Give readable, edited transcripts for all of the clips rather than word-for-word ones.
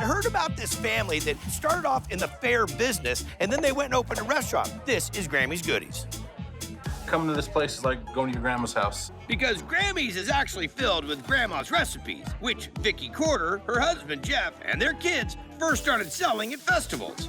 I heard about this family that started off in the fair business, and then they went and opened a restaurant. This is Grammy's Goodies. Coming to this place is like going to your grandma's house. Because Grammy's is actually filled with Grandma's recipes, which Vicky Corder, her husband Jeff, and their kids first started selling at festivals.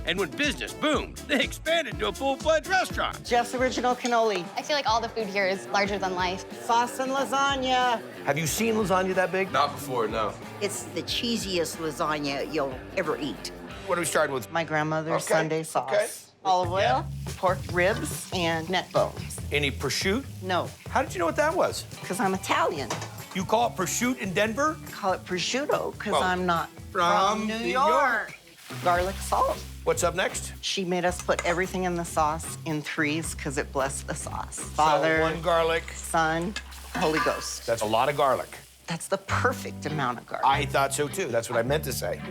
And when business boomed, they expanded to a full-fledged restaurant. Jeff's Original Cannoli. I feel like all the food here is larger than life. Sauce and lasagna. Have you seen lasagna that big? Not before, no. It's the cheesiest lasagna you'll ever eat. What are we starting with? My grandmother's Okay, Sunday sauce. okay. Olive oil, pork ribs, and neck bones. Any prosciutto? No, How did you know what that was? because I'm Italian. You call it prosciutto in Denver? I call it prosciutto because Well, I'm not from New New York. Garlic salt. What's up next? She made us put everything in the sauce in threes because it blessed the sauce. So Father, 1 garlic. Son, Holy Ghost. That's a lot of garlic. That's the perfect amount of garlic. I thought so too. That's what I meant to say.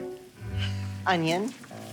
Onion,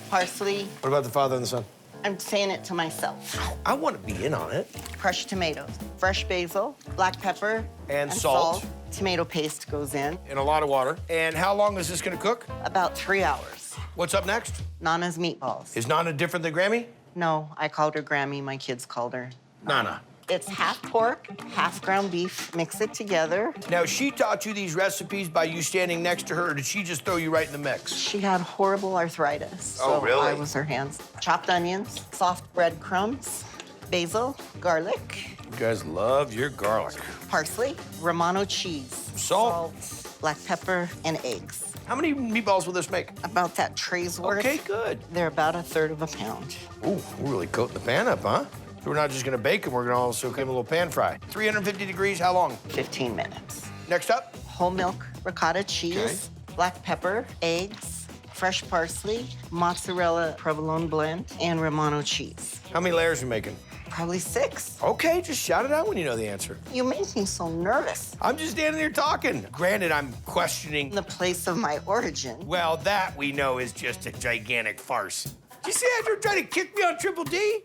parsley. What about the Father and the Son? I'm saying it to myself. I want to be in on it. Crushed tomatoes, fresh basil, black pepper, And salt. Tomato paste goes in. And a lot of water. And how long is this going to cook? About 3 hours. What's up next? Nana's meatballs. Is Nana different than Grammy? No, I called her Grammy. My kids called her. Nana. It's half pork, half ground beef. Mix it together. Now, she taught you these recipes by you standing next to her, or did she just throw you right in the mix? She had horrible arthritis. Oh, so really? I was her hands. Chopped onions, soft breadcrumbs, basil, garlic, You guys love your garlic. parsley, Romano cheese, Salt. black pepper, and eggs. How many meatballs will this make? About that tray's worth. Okay, good. They're about 1/3 of a pound. Ooh, we're really coating the pan up, huh? So we're not just gonna bake them, we're gonna also give them a little pan fry. 350 degrees, how long? 15 minutes. Next up? Whole milk, ricotta cheese, black pepper, eggs, fresh parsley, mozzarella provolone blend, and Romano cheese. How many layers are you making? Probably 6. Okay, just shout it out when you know the answer. You make me so nervous. I'm just standing there talking. Granted, I'm questioning. The place of my origin. Well, that we know is just a gigantic farce. Did you see that you're trying to kick me on Triple D?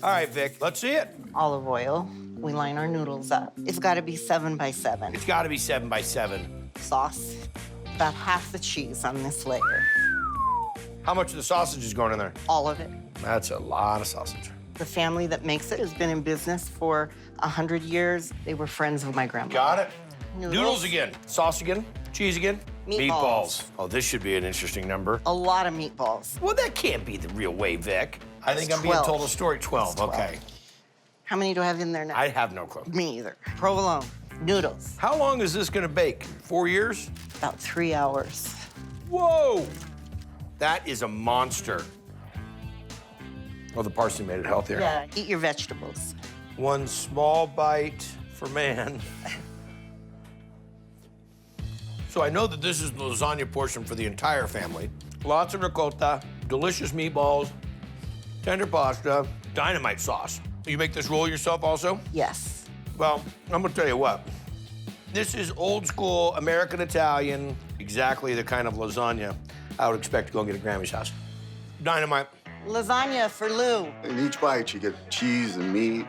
All right, Vic, let's see it. Olive oil. We line our noodles up. It's got to be 7 by 7. It's gotta be 7 by 7. Sauce. About half the cheese on this layer. How much of the sausage is going in there? All of it. That's a lot of sausage. The family that makes it has been in business for 100 years. They were friends of my grandmother. Got it. Noodles. Noodles again. Sauce again. Cheese again. Meatballs. Oh, this should be an interesting number. A lot of meatballs. Well, that can't be the real way, Vic. I think It's I'm being 12. told a story. 12, It's 12. okay. How many do I have in there now? I have no clue. Me either. Provolone. Noodles. How long is this gonna bake? 4 years? About 3 hours. Whoa! That is a monster. Oh, the parsley made it healthier. Yeah, eat your vegetables. One small bite for man. So I know that this is the lasagna portion for the entire family. Lots of ricotta, delicious meatballs, tender pasta, dynamite sauce. You make this roll yourself also? Yes. Well, I'm gonna tell you what. This is old school American Italian, exactly the kind of lasagna I would expect to go and get at Grammy's house. Dynamite. Lasagna for Lou. In each bite, you get cheese and meat,